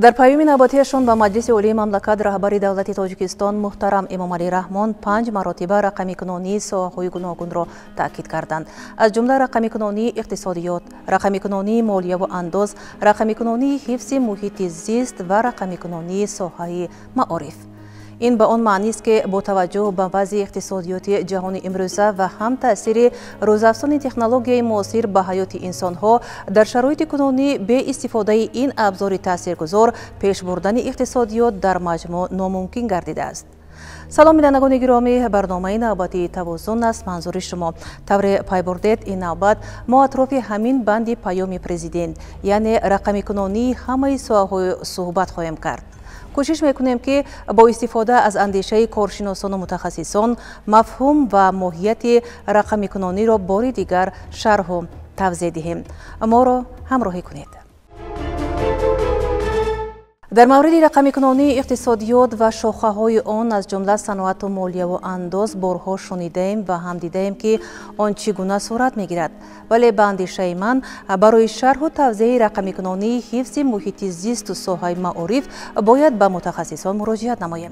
در پایام نوبتیشان با مجلس عالی مملکت رهبر دولت تاجیکستان محترم امامعلی رحمان 5 مراتبه رقمی کنونی ساحه‌های گوناگون را تاکید کردند. از جمله رقمی کنونی اقتصادیات، رقمی کنونی مالیه و انداز، رقمی کنونی حفظ محیط زیست و رقمی کنونی ساحه معارف. این به آن معنی است که با توجه به وضع اقتصادیاتی جهانی امروزه و هم تأثیر روزافزون تکنولوژی معاصر به حیات انسان‌ها در شرایط کنونی به استفاده این ابزار تاثیرگذار پیش بردن اقتصادیات در مجموع ناممکن گردیده است. سلام بینندگان گرامی، برنامه نوبتی توازن است. منظور شما طور پای بردید این نوبت ما اطراف همین بند پیام پرزیدنت یعنی رقمی کنونی همه ساحه‌ها صحبت خواهیم کرد. کوشش میکنیم که با استفاده از اندیشه کارشناسان و متخصصان مفهوم و ماهیت رقمی کنونی را بار دیگر شرح و توضیح دهیم. ما را همراهی کنید. در مورد رقمی کنونی اقتصادیات و شاخه‌های آن از جمله صنعت و مالیه و انداز بارها شنیدیم و هم دیدیم که آن چگونه صورت میگیرد، ولی به اندیشه من برای شرح و توضیح رقمی کنونی حفظ محیط زیست و ساحه معارف باید به متخصصان مراجعت نماییم.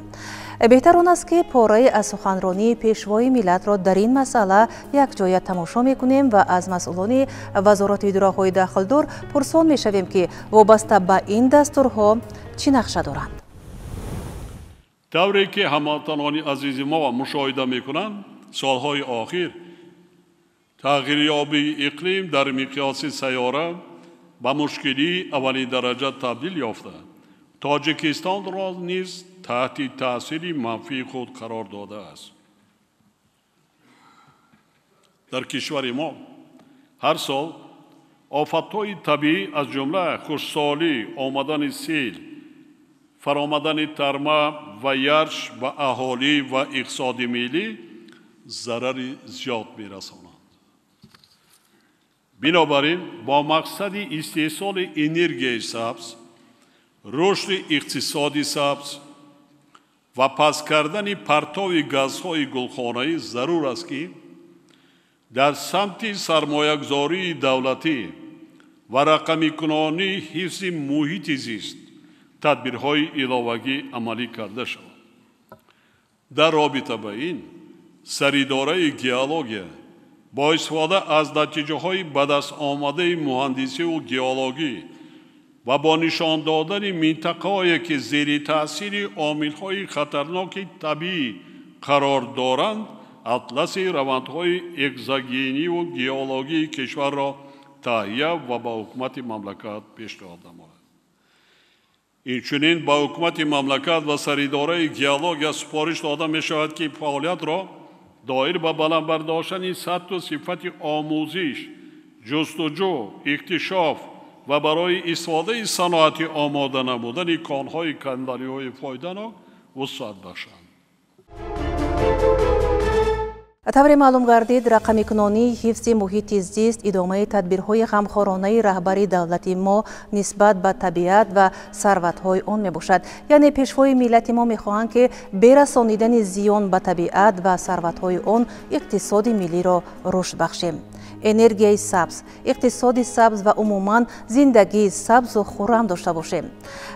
بهتر آن است که پاره از سخنرانی پیشوای ملت را در این مسئله یک جای تماشا میکنیم و از مسئولان وزارت اداره‌های داخلدار پرسان میشویم که وابسته به این دستورها چی نقشه دارند؟ طوری که هموطنان عزیز ما مشاهده میکنند، سالهای آخر تغییریابی اقلیم در مقیاس سیاره به مشکلی اولی درجه تبدیل یافته. تاجیکستان را نیز تحت تأثیر منفی خود قرار داده است. در کشور ما هر سال آفت‌های طبیعی از جمله خشکسالی، آمدن سیل، فرآمدن ترمه و یارش به اهالی و اقتصاد ملی ضرر زیاد می‌رسانند. بنابراین با مقصد استحصال انرژی سبز، رشد اقتصادی سبز و پس کردن پرتو گازهای گلخانه‌ای ضرور است که در سمت سرمایه‌گذاری دولتی و رقمی کنونی حفظ محیط زیست تدبیرهای علاوه‌ای عملی کرده شود. در رابطه با این سریداره گیولوژی با استفاده از نتیجه‌های به دست آمده مهندسی و گیولوژی و با نشان دادن منطقه‌هایی که زیر تأثیر عامل‌های خطرناک طبیعی قرار دارند، اطلس روندهای اگزوگنی و گیولوژی کشور را تهیه و به حکومت مملکت پیشنهاد نماید. اینچنین با حکومت مملکت و سریداره گیولوژی سپارش داده می شود که فعالیت را دایر به بلند برداشتن سطح و صفت آموزش، جستجو، اکتشاف و برای استفاده صنعتی آماده نمودن کانهای کندنی‌های فایده‌ناک وسعت بخشند. طور معلوم گردید رقمی کنونی حفظ محیط زیست ادامه تدبیرهای غمخوارانه رهبر دولت ما نسبت به طبیعت و ثروت‌های آن میباشد. یعنی پیشوای ملت ما میخواهند که برسانیدن زیان به طبیعت و ثروت‌های آن اقتصاد ملی را رشد بخشیم. انرژی سبز، اقتصاد سبز و عموماً زندگی سبز و خرم داشته باشیم.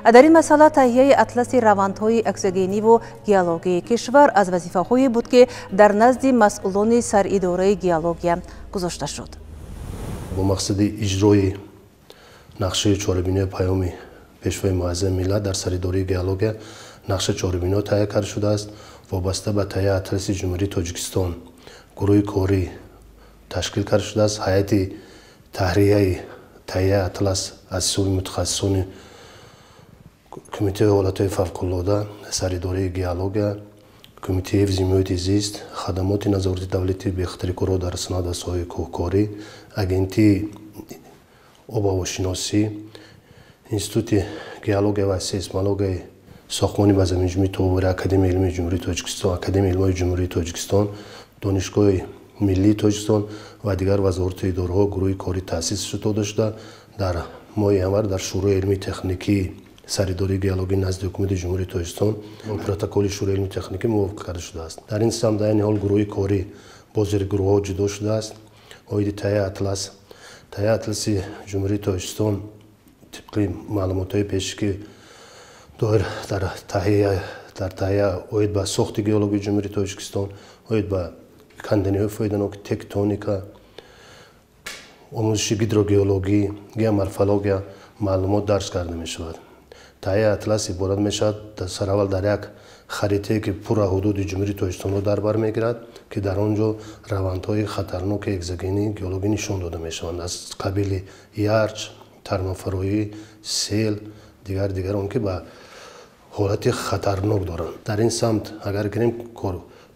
در این مسئله تهیه اطلس روندهای اگزوگنی و گیولوژی کشور از وظیفه‌هایی بود که در نزد مسئولان سراداره گیولوژی گذاشته شد. با مقصد اجرای نقشه چهاربینی پیام پیشوای معظم ملت در سراداره گیولوژی نقشه چهاربینی تهیه کرده شده است. وابسته به تهیه اطلس جمهوری تاجیکستان گروه کاری تشکیل کرده شده است. هیئت تهیه اطلس از سوی متخصصان کمیته حالتهای فوق‌العاده، سراداره گیولوژی، کمیته حفظ محیط زیست، خدمات نظارت دولتی به اختراع در صنعت و ساحه کوهکاری، اگنتی آب و هواشناسی، انستیتوت گیولوژی و سیسمولوژی ساختمان بزمین جمهوری طور اکادمی علمی جمهوری تاجیکستان، اکادمی علمی جمهوری تاجیکستان، دانشگاه ملی تاجیکستان و دیگر وزارت اداره‌ها گروه کاری تأسیس شده شده. در ماه انور در شورای علمی تکنیکی سراداره گیولوژی نزد حکومت جمهوری تاجیکستان پروتکل شورای علمی تکنیکی موافقت کرده شده است. در این سمت در این حال گروه کاری با زیر گروه‌ها جدا شده است. اوید تهیه اطلس جمهوری تاجیکستان طبق معلومات‌های پیشکی در تهیه اوید به ساخت گیولوژی جمهوری تاجیکستان، اوید به کندنی فایدناک تکتونیکا، آموزش هیدروژئولوژی، گیامورفولوژی معلومات درس کرده می شود. تهیه اطلاس عبارت می شود در سراول در یک خریطه که پر حدود جمهوری تاجیکستان را در بر می گیرد که در آنجا روندهای خطرناک اگزوگنی گیولوژی نشان داده می شوند از قبیل یارچ، ترمافرویی، سیل دیگر آن که به حالت خطرناک دارند. در این سمت اگر گریم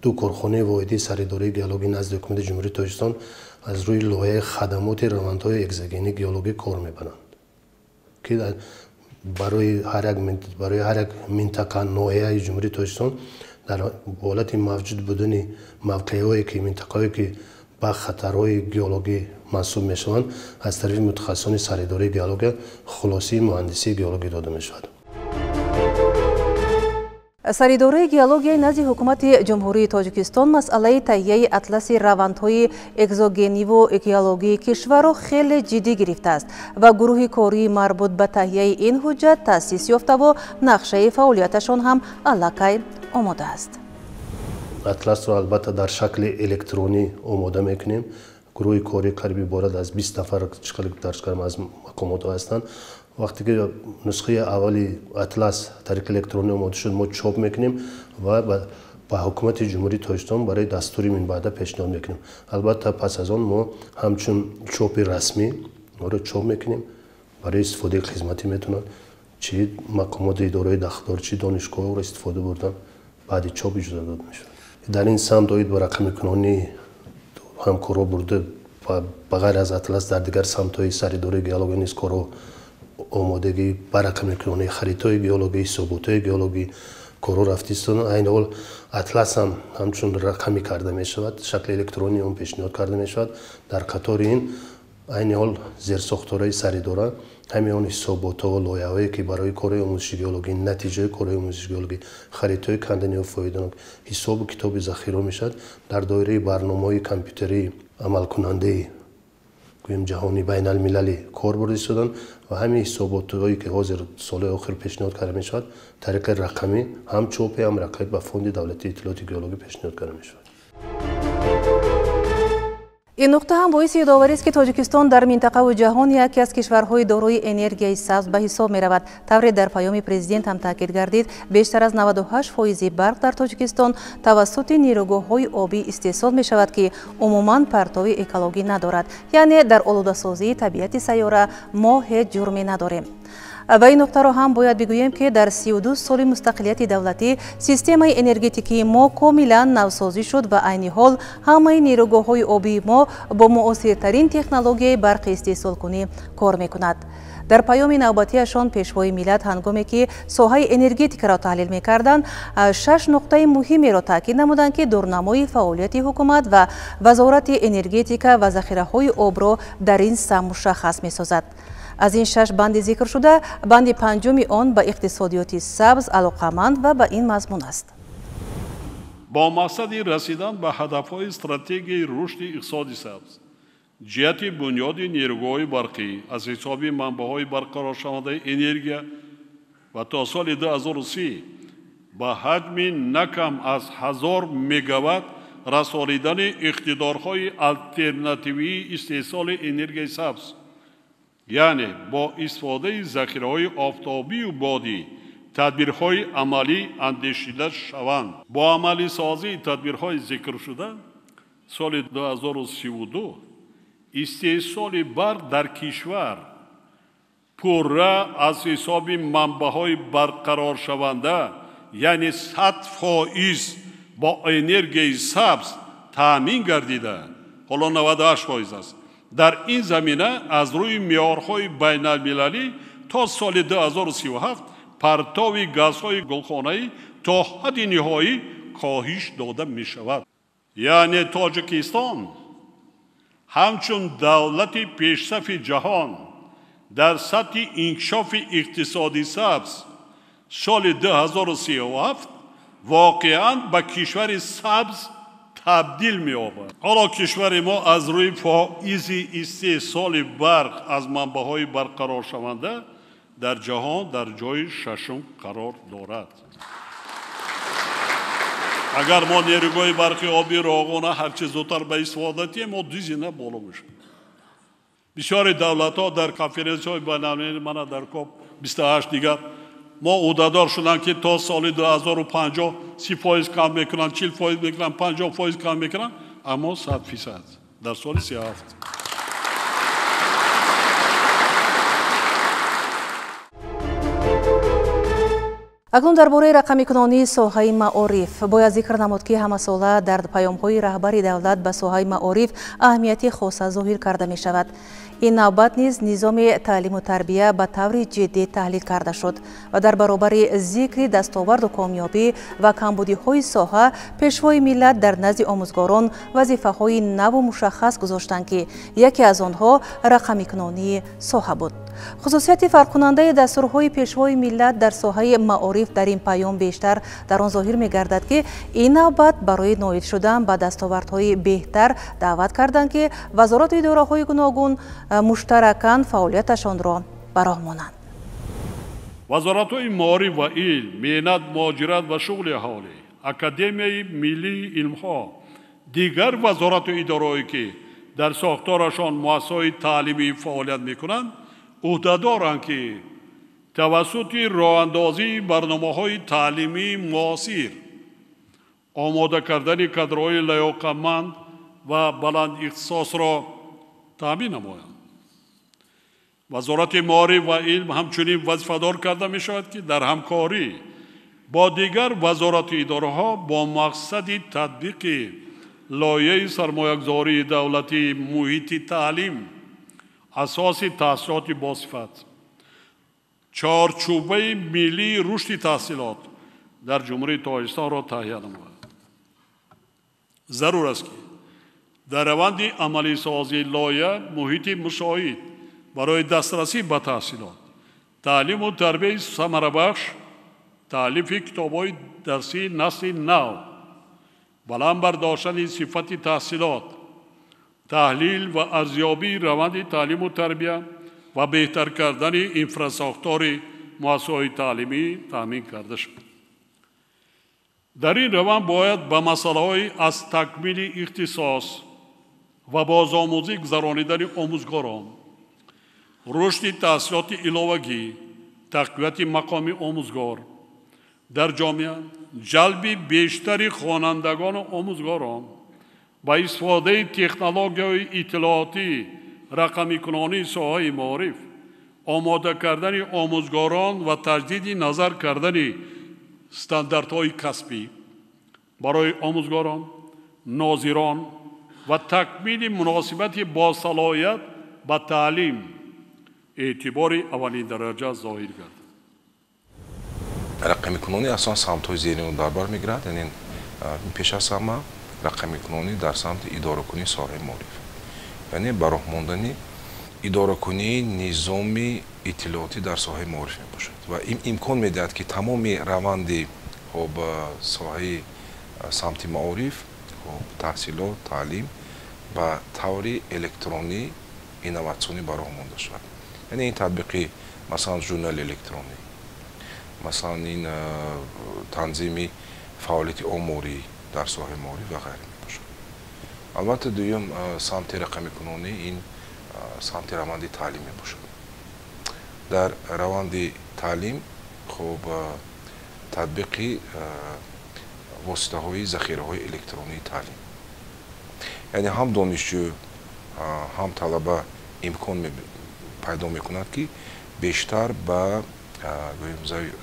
دو کارخانه واحدی سریداری گیولوژی نزد حکومت جمهوری تاجیکستان از روی لایحه خدمات روندهای اگزوگنی گیولوژی کار می‌کنند که برای هر یک منطقه ناحیه جمهوری تاجیکستان در حالت موجود بودن موقعیت‌هایی که منطقه‌ای که با خطرهای گیولوژی محسوب می‌شوند از طریق متخصصان سریداری گیولوژی خلاصی مهندسی گیولوژی داده می‌شود. سریداری گیولوژی نزد حکومت جمهوری تاجیکستان مسئله تهیه اطلس روندهای اگزوگنی و گیولوژی کشور را خیلی جدی گرفته است و گروه کاری مربوط به تهیه این حجت تأسیس یافته و نقشه فعالیتشان هم علاقه آماده است. اطلس را البته در شکل الکترونی آماده میکنیم. گروه کاری قریبی بارد از 20 نفر درس کردم از مقامات هستند. وقتی که نسخه اولی اطلس طریق الکترونی آماده شد ما چاپ میکنیم و با حکومت جمهوری تاجیکستان برای دستوری من بعد پیشنهاد میکنیم. البته پس از آن ما همچون چاپ رسمی ما رو چاپ میکنیم برای استفاده خدمتی میتونن چی مقامات اداره دختر چی دانشگاه رو استفاده بردن بعد چاپ اجازه داده میشه. در این سمت داید با رقم کنونی همکارا برده و بغیر از اطلس در دیگر سمت‌های سریداری گیولوژی نیز کارو آمادگی برقم میکنه خریطای گیولوژی ثبوتای گیولوژی کارو رفتیستون. این حال اطلس هم همچون رقمی کرده می شود شکل الکترونی هم پیشنهاد کرده می شود. در قطار این حال زیر ساختارهای سریداره همین حسابات و لایحه‌ای که برای کار آموزش گیولوژی نتیجه کار آموزش گیولوژی خریطای کندنی و فایدناک حساب و کتاب ذخیره میشد در دایره برنامه‌های کامپیوتری عمل کننده گویم جهانی بین المللی کار برده شدن و همین حسابات‌هایی که حاضر سال آخر پیشنهاد کرده می شود طریق رقمی هم چاپی هم رقمی به فوند دولتی اطلاعات گیولوژی پیشنهاد کرده می شود. این نقطه هم باعث یادآوری است که تاجیکستان در منطقه و جهان یکی از کشورهای دارای انرژی سبز به حساب می رود. طوری در پیام پرزیدنت هم تاکید گردید بیشتر از 98% برق در تاجیکستان توسط نیروگاه‌های آبی استحصال می شود که عموماً پرتو اکولوژی ندارد، یعنی در آلوده‌سازی طبیعت سیاره ما هیچ جرمی نداریم. و این نکته را هم باید بگوییم که در 32 سال مستقلیت دولتی سیستم انرژتیکی ما کاملا نوسازی شد و عین حال همه نیروگاه‌های آبی ما با معاصرترین تکنولوژی برق استحصال کنی کار می‌کند. در پیام نوبتیشان پیشوای ملت هنگامی که ساحه انرژتیک را تحلیل می‌کردند 6 نقطه مهمی را تاکید نمودند که دورنمای فعالیت حکومت و وزارت انرژتیک و ذخیره‌های آب را در این سهم مشخص می‌سازد. از این 6 بند ذکر شده بند پنجمی آن به اقتصادیات سبز علاقمند و به این مضمون است. با مقصد رسیدن به هدف‌های استراتژی رشد اقتصادی سبز جهت بنیاد نیروگاه‌های برقی از حساب منبع‌های برقرار شونده انرژی و تا سال 2030 با حجم نکم از 1000 مگاوات رسانیدن اقتدارهای آلترناتیوی استحصال انرژی سبز، یعنی با استفاده ذخیره‌های آفتابی و بادی تدبیرهای عملی اندیشیده شوند. با عملی سازی تدبیرهای ذکر شده سال 2032 استحصال برق در کشور پوره از حساب منبع‌های برقرار شونده یعنی 100% با انرژی سبز تامین گردیده حالا 98% است. در این زمینه از روی معیارهای بین المللی تا سال 2037 پرتو گازهای گلخانه‌ای تا حد نهایی کاهش داده می شود. یعنی تاجیکستان همچون دولت پیشرفت جهان در سطح انکشاف اقتصادی سبز سال 2037 واقعاً به کشور سبز تبدیل می یابد. حالا کشور ما از روی فائض استحصال برق از منبع‌های برقرار شونده дар ҷаҳон дар ҷойи шашум қарор дорад. агар мо нерӯгоҳи барқи оби роғона ҳарчи зудтар ба истифода диҳем, мо дизина боло мешавад. бисёри давлатҳо дар конференсияҳои байналмилалӣ мана дар КОП 28 дигар мо ӯҳдадор шуданд ки то соли 2050 30% кам мекунанд, 40% мекунанд, 50% кам мекунанд, аммо 100% дар соли 37. акнун дар бораи рақамикунонии соҳаи маориф бояд зикр намуд ки ҳамасола дар паёмҳои раҳбари давлат ба соҳаи маориф аҳамияти хоса зоҳир карда мешавад. ин навбат низ низоми таълиму тарбия ба таври ҷиддӣ таҳлил карда шуд ва дар баробари зикри дастоварду камёбӣ ва камбудиҳои соҳа пешвои миллат дар назди омӯзгорон вазифаҳои наву мушаххас гузоштанд ки яке аз онҳо рақамикунонии соҳа буд. хусусияти фарқкунандаи дастурҳои пешвои миллат дар соҳаи маориф дар ин паём бештар дар он зоҳир мегардад ки ин навбат барои ноил шудан ба дастовардҳои беҳтар даъват карданд ки вазорату идораҳои гуногун муштаракан фаъолияташонро ба роҳ монанд. вазоратҳои маориф ва илм, меҳнат, муҳоҷират ва шуғли аҳолӣ, академияи миллии илмҳо, дигар вазорату идораҳое ки дар сохторашон муассисаҳои таълимӣ фаъолият мекунанд, ӯҳдадоранд ки тавассути роҳандозии барномаҳои таълимии муосир, омода кардани кадрҳои лаёқатманд ва баландихтисосро таъмин намоянд. вазорати маориф ва илм ҳамчунин вазифадор карда мешавад ки дар ҳамкорӣ бо дигар вазорату идораҳо бо мақсади татбиқи лоиҳаи сармоягузории давлатии муҳити таълим, асоси таҳсилоти босифат, чорчӯбаи миллии рушди таҳсилот дар ҷумҳурии Тоҷикистонро таҳия намояд. зарур аст ки дар раванди амалисозии лоиҳа муҳити мусоид барои дастрасӣ ба таҳсилот, таълиму тарбияи самарабахш, таълифи китобҳои дарсии насли нав, баланд бардоштани сифати таҳсилот, таҳлил ва арзёбии раванди таълиму тарбия ва беҳтар кардани инфрасохтори муассисаҳои таълимӣ таъмин карда шуд. дар ин раванд бояд ба масъалаҳои аз такмили ихтисос ва бозомӯзӣ гузаронидани омӯзгорон, рушди таҳсилоти иловагӣ, тақвияти мақоми омӯзгор дар ҷомеа, ҷалби бештари хонандагону омӯзгорон ба истифодаи технологияҳои иттилоотӣ, рақамикунонии соҳаи маориф, омода кардани омӯзгорон ва таҷдиди назар кардани стандартҳои касбӣ барои омӯзгорон, нозирон ва такмили муносибати босалоҳият ба таълим эътибори аввалиндараҷа зоҳир гардад. рақамикунонӣ асон самтҳои зерино дар бар мегирад, яъне пеш аз ҳама рақамикунонӣ дар самти идоракунии соҳаи маориф, яъне ба роҳ мондани идоракунии низоми иттилоотӣ дар соҳаи маориф мебошад ва ин имкон медиҳад ки тамоми раванди ба соҳаи самти маориф, таҳсилот, таълим ба таври электронӣ инноватсионӣ ба роҳ монда шавад. яъне ин татбиқи масалан журнали электронӣ, масалан ин танзими фаъолияти оморӣ дар соҳаи маориф ва ғайра мебошад. албатта дуюм самти рақамикунонӣ ин самти раванди таълим мебошад. дар раванди таълим хуб татбиқи воситаҳои захираҳои электронии таълим, яъне ҳам донишҷӯ ҳам талаба имкон пайдо мекунад ки бештар ба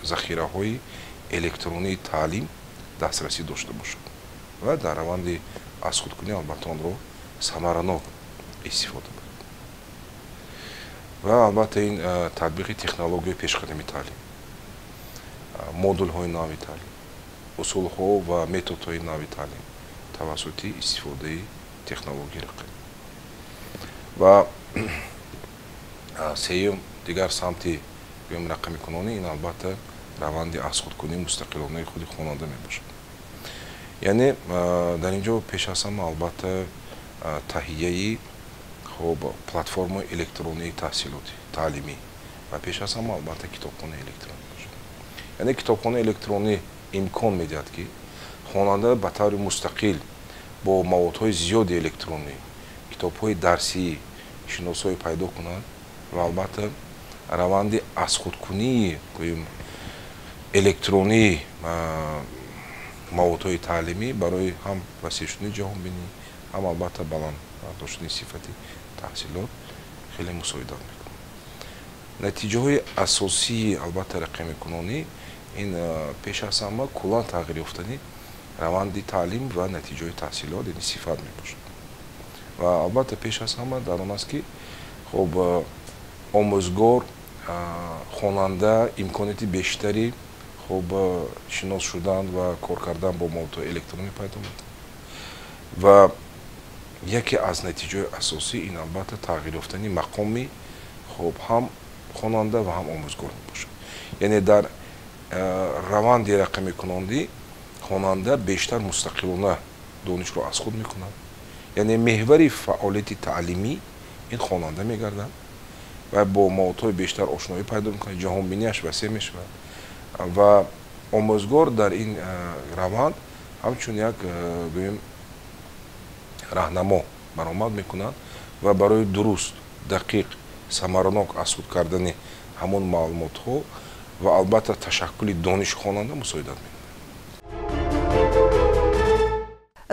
захираҳои электронии таълим дастрасӣ дошта бошад ва дар раванди азхудкунӣ албатта онро самаранок истифода барад. ва албатта ин татбиқи технологияи пешқадами таълим, модулҳои нави таълим, усулҳо ва методҳои нави таълим тавассути истифодаи технологияи рақамӣ. ва сеюм дигар самти рақамикунонӣ ин албатта раванди азхудкунии мустақилонаи худи хонанда мебошад. яъне дар ин ҷо пеш аз ҳама албатта таҳияи платформаи электронии таҳсилоти таълимӣ و پیش از همه البته کتابخانه الکترونی باشه. یعنی کتابخانه الکترونی امکان میدهد که خواننده به طور مستقل با موادهای زیادی الکترونی، کتاب‌های درسی، شناسایی پیدا کنند و البته روند از خودکنی الکترونی موادهای تعلیمی برای هم وسیع شدن جهان بینی، هم البته بلند داشتن صفت تحصیلات خیلی مساعدت میکنه. نتیجه های اساسی البته رقم کنونی این پیش از همه کلا تغییر یافتنی روند تعلیم و نتیجه های تحصیلات این صفت میباشد. و البته پیش از همه در آن است که خب آموزگار خواننده امکاناتی بیشتری خب شناس شدن و کار کردن با موادهای الکترونی پیدا میکنه. و یکی از نتیجه اساسی این البته تغییر یافتنی مقامی خب هم خواننده و هم آموزگار میباشد. یعنی در روند رقم کننده خواننده بیشتر مستقلانه دانش رو از خود میکنند. یعنی محور فعالیت تعلیمی این خواننده میگردند و با موادهای بیشتر آشنایی پیدا میکنه، جهان بینیش وسیع میشه و آموزگار در این روند همچون یک گویم راهنما برآمد میکنند و برای درست دقیق ثمرناک حاصل کردن همون معلومات ها و البته تشکل دانش خواننده مساعدت میکنند.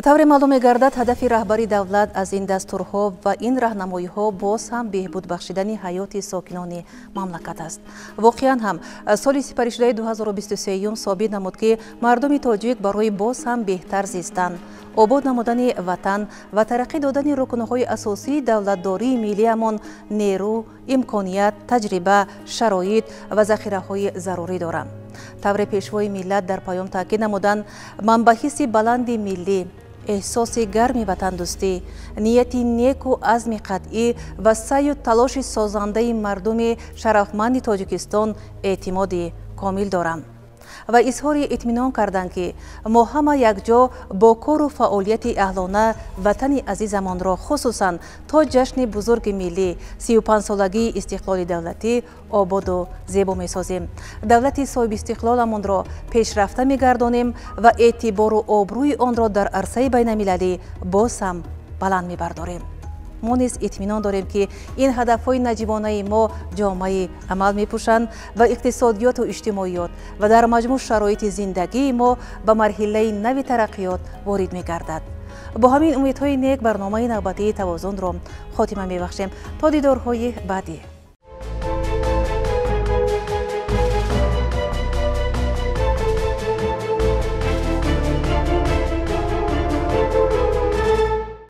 طور معلوم می‌گردد هدف رهبری دولت از این دستورها و این راهنمایی‌ها باز هم بهبود بخشیدن حیات ساکنان مملکت است. واقعا هم سال سپریشده 2023 ثابت نمود که مردم تاجیک برای باز هم بهتر زیستن، آباد نمودن وطن و ترقی دادن رکن‌های اساسی دولتداری ملی‌مان نیرو، امکانیت، تجربه، شرایط و ذخیره‌های ضروری دارند. طور پیشوای ملت در پیام تاکید نمودند منبعث بلند ملی، احساس گرمی وطن دوستی، نیتی نیک و عزم قطعی و سعی و تلاش سازنده مردم شرفمند تاجیکستان اعتماد کامل دارم و اظهار اطمینان کردند که ما همه یک جا با کار و فعالیت اهلانه وطن عزیزمان را خصوصا تا جشن بزرگ ملی 35 سالگی استقلال دولتی آباد و زیبا می سازیم. دولت صاحب استقلالمان را پیشرفته می گردانیم و اعتبار و آبروی آن را در عرصه بین المللی باز هم بلند می برداریم. ما نیز اطمینان داریم که این هدفهای نجیبانه ما جامعه عمل می‌پوشند و اقتصادیات و اجتماعیات و در مجموع شرایط زندگی ما به مرحله نوی ترقیات وارد می‌گردد. با همین امیدهای نیک برنامه نوبتی توازن را خاتمه می‌بخشیم تا دیدارهای بعدی.